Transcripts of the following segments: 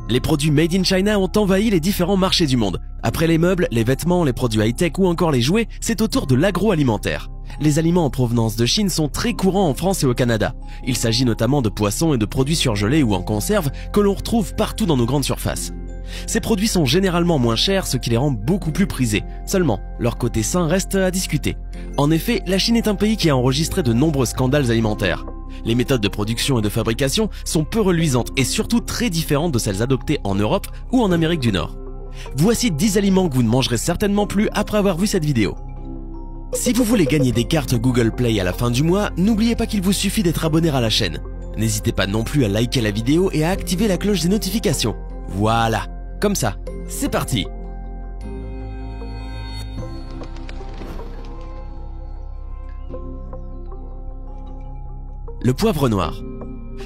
Les produits made in China ont envahi les différents marchés du monde. Après les meubles, les vêtements, les produits high-tech ou encore les jouets, c'est au tour de l'agroalimentaire. Les aliments en provenance de Chine sont très courants en France et au Canada. Il s'agit notamment de poissons et de produits surgelés ou en conserve que l'on retrouve partout dans nos grandes surfaces. Ces produits sont généralement moins chers, ce qui les rend beaucoup plus prisés. Seulement, leur côté sain reste à discuter. En effet, la Chine est un pays qui a enregistré de nombreux scandales alimentaires. Les méthodes de production et de fabrication sont peu reluisantes et surtout très différentes de celles adoptées en Europe ou en Amérique du Nord. Voici 10 aliments que vous ne mangerez certainement plus après avoir vu cette vidéo. Si vous voulez gagner des cartes Google Play à la fin du mois, n'oubliez pas qu'il vous suffit d'être abonné à la chaîne. N'hésitez pas non plus à liker la vidéo et à activer la cloche des notifications. Voilà, comme ça, c'est parti! Le poivre noir.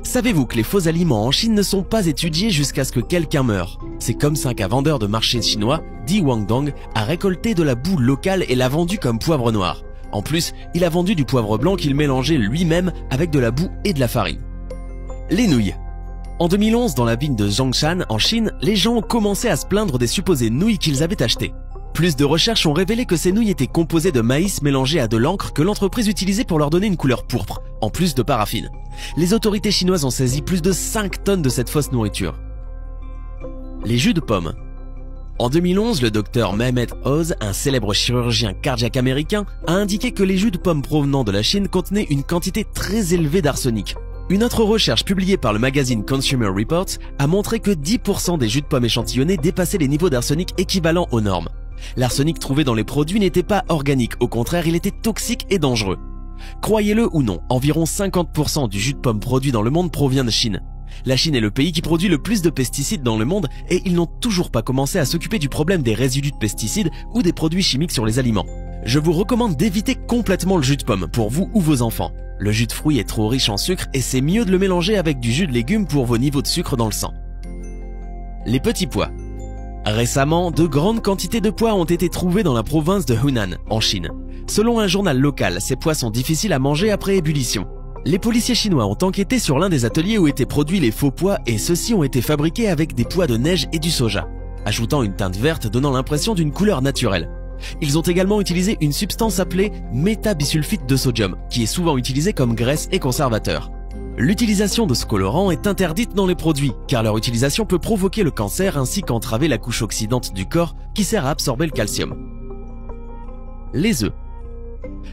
Savez-vous que les faux aliments en Chine ne sont pas étudiés jusqu'à ce que quelqu'un meure? C'est comme ça qu'un vendeur de marché chinois, Di Wangdong, a récolté de la boue locale et l'a vendue comme poivre noir. En plus, il a vendu du poivre blanc qu'il mélangeait lui-même avec de la boue et de la farine. Les nouilles. En 2011, dans la ville de Zhongshan, en Chine, les gens ont commencé à se plaindre des supposées nouilles qu'ils avaient achetées. Plus de recherches ont révélé que ces nouilles étaient composées de maïs mélangé à de l'encre que l'entreprise utilisait pour leur donner une couleur pourpre, en plus de paraffine. Les autorités chinoises ont saisi plus de 5 tonnes de cette fausse nourriture. Les jus de pommes. En 2011, le docteur Mehmet Oz, un célèbre chirurgien cardiaque américain, a indiqué que les jus de pommes provenant de la Chine contenaient une quantité très élevée d'arsenic. Une autre recherche publiée par le magazine Consumer Reports a montré que 10% des jus de pommes échantillonnés dépassaient les niveaux d'arsenic équivalents aux normes. L'arsenic trouvé dans les produits n'était pas organique, au contraire il était toxique et dangereux. Croyez-le ou non, environ 50% du jus de pomme produit dans le monde provient de Chine. La Chine est le pays qui produit le plus de pesticides dans le monde et ils n'ont toujours pas commencé à s'occuper du problème des résidus de pesticides ou des produits chimiques sur les aliments. Je vous recommande d'éviter complètement le jus de pomme pour vous ou vos enfants. Le jus de fruits est trop riche en sucre et c'est mieux de le mélanger avec du jus de légumes pour vos niveaux de sucre dans le sang. Les petits pois. Récemment, de grandes quantités de pois ont été trouvés dans la province de Hunan, en Chine. Selon un journal local, ces pois sont difficiles à manger après ébullition. Les policiers chinois ont enquêté sur l'un des ateliers où étaient produits les faux pois et ceux-ci ont été fabriqués avec des pois de neige et du soja, ajoutant une teinte verte donnant l'impression d'une couleur naturelle. Ils ont également utilisé une substance appelée métabisulfite de sodium, qui est souvent utilisée comme graisse et conservateur. L'utilisation de ce colorant est interdite dans les produits, car leur utilisation peut provoquer le cancer ainsi qu'entraver la couche oxydante du corps qui sert à absorber le calcium. Les œufs.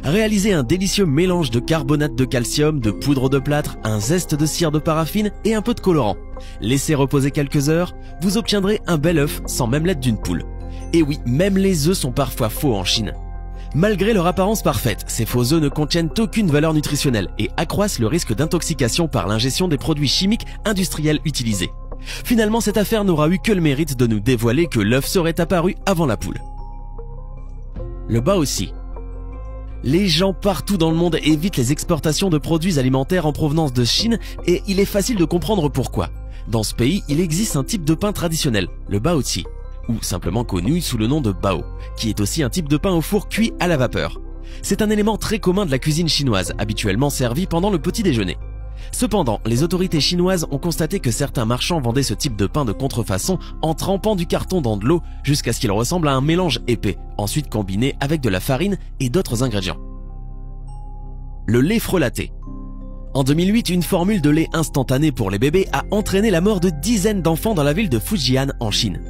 Réalisez un délicieux mélange de carbonate de calcium, de poudre de plâtre, un zeste de cire de paraffine et un peu de colorant. Laissez reposer quelques heures, vous obtiendrez un bel œuf sans même l'aide d'une poule. Et oui, même les œufs sont parfois faux en Chine. Malgré leur apparence parfaite, ces faux œufs ne contiennent aucune valeur nutritionnelle et accroissent le risque d'intoxication par l'ingestion des produits chimiques industriels utilisés. Finalement, cette affaire n'aura eu que le mérite de nous dévoiler que l'œuf serait apparu avant la poule. Le baozi. Les gens partout dans le monde évitent les exportations de produits alimentaires en provenance de Chine et il est facile de comprendre pourquoi. Dans ce pays, il existe un type de pain traditionnel, le baozi, ou simplement connu sous le nom de bao, qui est aussi un type de pain au four cuit à la vapeur. C'est un élément très commun de la cuisine chinoise, habituellement servi pendant le petit déjeuner. Cependant, les autorités chinoises ont constaté que certains marchands vendaient ce type de pain de contrefaçon en trempant du carton dans de l'eau jusqu'à ce qu'il ressemble à un mélange épais, ensuite combiné avec de la farine et d'autres ingrédients. Le lait frelaté. En 2008, une formule de lait instantané pour les bébés a entraîné la mort de dizaines d'enfants dans la ville de Fujian en Chine.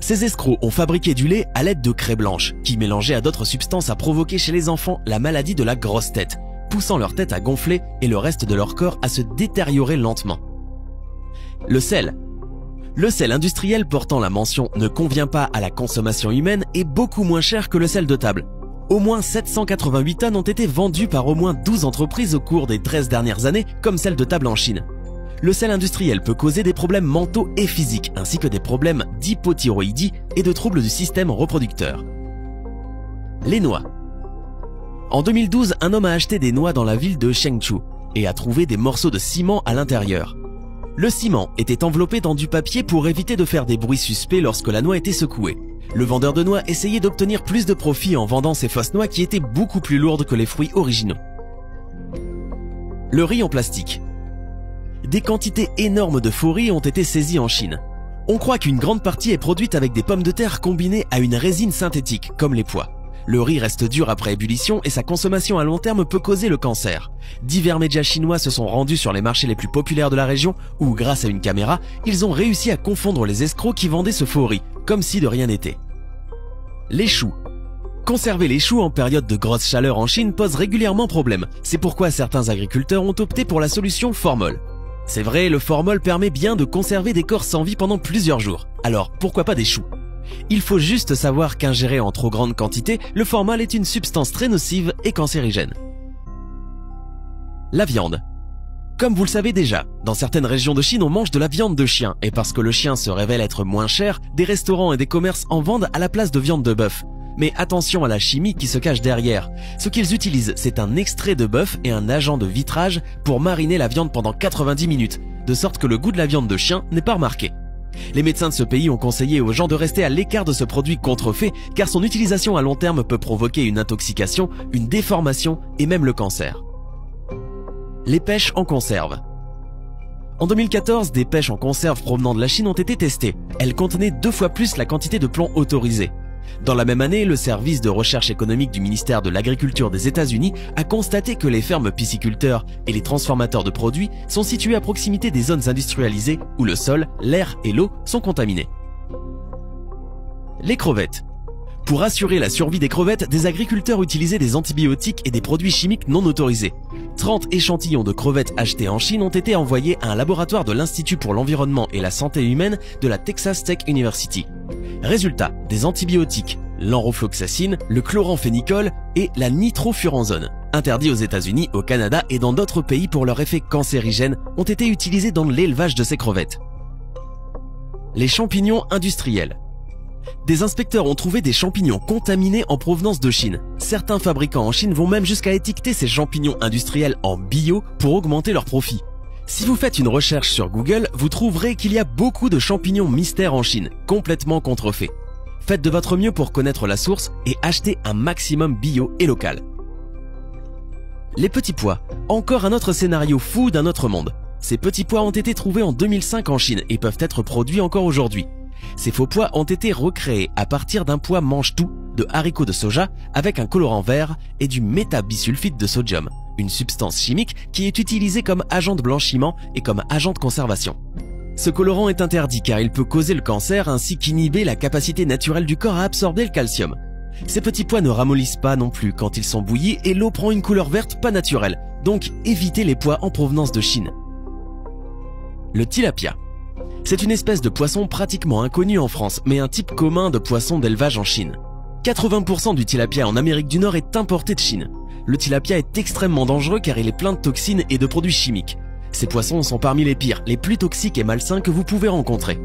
Ces escrocs ont fabriqué du lait à l'aide de craie blanche, qui mélangée à d'autres substances a provoqué chez les enfants la maladie de la grosse tête, poussant leur tête à gonfler et le reste de leur corps à se détériorer lentement. Le sel. Le sel industriel portant la mention « ne convient pas à la consommation humaine » est beaucoup moins cher que le sel de table. Au moins 788 tonnes ont été vendues par au moins 12 entreprises au cours des 13 dernières années, comme celle de table en Chine. Le sel industriel peut causer des problèmes mentaux et physiques, ainsi que des problèmes d'hypothyroïdie et de troubles du système reproducteur. Les noix. En 2012, un homme a acheté des noix dans la ville de Chengdu et a trouvé des morceaux de ciment à l'intérieur. Le ciment était enveloppé dans du papier pour éviter de faire des bruits suspects lorsque la noix était secouée. Le vendeur de noix essayait d'obtenir plus de profit en vendant ces fausses noix qui étaient beaucoup plus lourdes que les fruits originaux. Le riz en plastique. Des quantités énormes de faux riz ont été saisies en Chine. On croit qu'une grande partie est produite avec des pommes de terre combinées à une résine synthétique, comme les pois. Le riz reste dur après ébullition et sa consommation à long terme peut causer le cancer. Divers médias chinois se sont rendus sur les marchés les plus populaires de la région où, grâce à une caméra, ils ont réussi à confondre les escrocs qui vendaient ce faux riz, comme si de rien n'était. Les choux. Conserver les choux en période de grosse chaleur en Chine pose régulièrement problème. C'est pourquoi certains agriculteurs ont opté pour la solution formol. C'est vrai, le formol permet bien de conserver des corps sans vie pendant plusieurs jours. Alors, pourquoi pas des choux? Il faut juste savoir qu'ingéré en trop grande quantité, le formol est une substance très nocive et cancérigène. La viande. Comme vous le savez déjà, dans certaines régions de Chine, on mange de la viande de chien. Et parce que le chien se révèle être moins cher, des restaurants et des commerces en vendent à la place de viande de bœuf. Mais attention à la chimie qui se cache derrière. Ce qu'ils utilisent, c'est un extrait de bœuf et un agent de vitrage pour mariner la viande pendant 90 minutes, de sorte que le goût de la viande de chien n'est pas remarqué. Les médecins de ce pays ont conseillé aux gens de rester à l'écart de ce produit contrefait car son utilisation à long terme peut provoquer une intoxication, une déformation et même le cancer. Les pêches en conserve. En 2014, des pêches en conserve provenant de la Chine ont été testées. Elles contenaient 2 fois plus la quantité de plomb autorisée. Dans la même année, le service de recherche économique du ministère de l'Agriculture des États-Unis a constaté que les fermes pisciculteurs et les transformateurs de produits sont situés à proximité des zones industrialisées où le sol, l'air et l'eau sont contaminés. Les crevettes. Pour assurer la survie des crevettes, des agriculteurs utilisaient des antibiotiques et des produits chimiques non autorisés. 30 échantillons de crevettes achetés en Chine ont été envoyés à un laboratoire de l'Institut pour l'environnement et la santé humaine de la Texas Tech University. Résultat, des antibiotiques, l'enrofloxacine, le chloramphénicol et la nitrofuranzone, interdits aux États-Unis, au Canada et dans d'autres pays pour leur effet cancérigène, ont été utilisés dans l'élevage de ces crevettes. Les champignons industriels. Des inspecteurs ont trouvé des champignons contaminés en provenance de Chine. Certains fabricants en Chine vont même jusqu'à étiqueter ces champignons industriels en bio pour augmenter leurs profits. Si vous faites une recherche sur Google, vous trouverez qu'il y a beaucoup de champignons mystères en Chine, complètement contrefaits. Faites de votre mieux pour connaître la source et achetez un maximum bio et local. Les petits pois. Encore un autre scénario fou d'un autre monde. Ces petits pois ont été trouvés en 2005 en Chine et peuvent être produits encore aujourd'hui. Ces faux pois ont été recréés à partir d'un pois mange-tout de haricots de soja avec un colorant vert et du métabisulfite de sodium, une substance chimique qui est utilisée comme agent de blanchiment et comme agent de conservation. Ce colorant est interdit car il peut causer le cancer ainsi qu'inhiber la capacité naturelle du corps à absorber le calcium. Ces petits pois ne ramollissent pas non plus quand ils sont bouillis et l'eau prend une couleur verte pas naturelle, donc évitez les pois en provenance de Chine. Le tilapia. C'est une espèce de poisson pratiquement inconnue en France, mais un type commun de poisson d'élevage en Chine. 80% du tilapia en Amérique du Nord est importé de Chine. Le tilapia est extrêmement dangereux car il est plein de toxines et de produits chimiques. Ces poissons sont parmi les pires, les plus toxiques et malsains que vous pouvez rencontrer.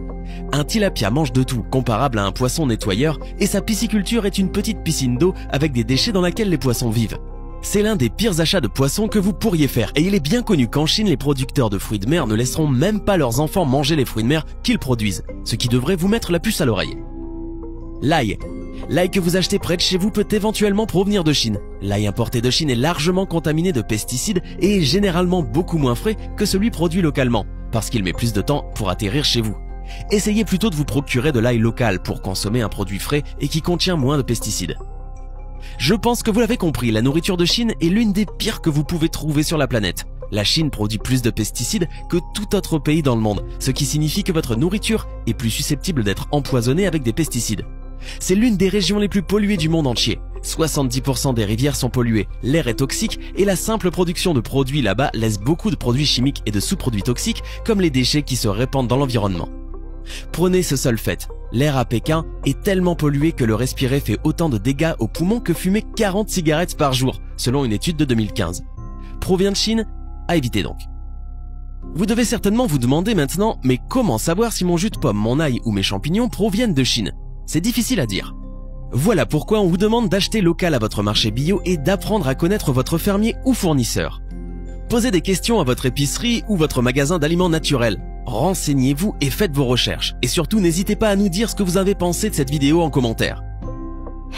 Un tilapia mange de tout, comparable à un poisson nettoyeur, et sa pisciculture est une petite piscine d'eau avec des déchets dans laquelle les poissons vivent. C'est l'un des pires achats de poissons que vous pourriez faire et il est bien connu qu'en Chine, les producteurs de fruits de mer ne laisseront même pas leurs enfants manger les fruits de mer qu'ils produisent, ce qui devrait vous mettre la puce à l'oreille. L'ail. L'ail que vous achetez près de chez vous peut éventuellement provenir de Chine. L'ail importé de Chine est largement contaminé de pesticides et est généralement beaucoup moins frais que celui produit localement, parce qu'il met plus de temps pour atterrir chez vous. Essayez plutôt de vous procurer de l'ail local pour consommer un produit frais et qui contient moins de pesticides. Je pense que vous l'avez compris, la nourriture de Chine est l'une des pires que vous pouvez trouver sur la planète. La Chine produit plus de pesticides que tout autre pays dans le monde, ce qui signifie que votre nourriture est plus susceptible d'être empoisonnée avec des pesticides. C'est l'une des régions les plus polluées du monde entier. 70% des rivières sont polluées, l'air est toxique et la simple production de produits là-bas laisse beaucoup de produits chimiques et de sous-produits toxiques comme les déchets qui se répandent dans l'environnement. Prenez ce seul fait, l'air à Pékin est tellement pollué que le respirer fait autant de dégâts aux poumons que fumer 40 cigarettes par jour, selon une étude de 2015. Provient de Chine? À éviter donc. Vous devez certainement vous demander maintenant, mais comment savoir si mon jus de pomme, mon ail ou mes champignons proviennent de Chine? C'est difficile à dire. Voilà pourquoi on vous demande d'acheter local à votre marché bio et d'apprendre à connaître votre fermier ou fournisseur. Posez des questions à votre épicerie ou votre magasin d'aliments naturels. Renseignez-vous et faites vos recherches. Et surtout, n'hésitez pas à nous dire ce que vous avez pensé de cette vidéo en commentaire.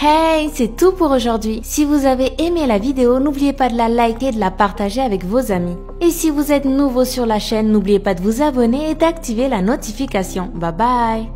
Hey, c'est tout pour aujourd'hui. Si vous avez aimé la vidéo, n'oubliez pas de la liker et de la partager avec vos amis. Et si vous êtes nouveau sur la chaîne, n'oubliez pas de vous abonner et d'activer la notification. Bye bye.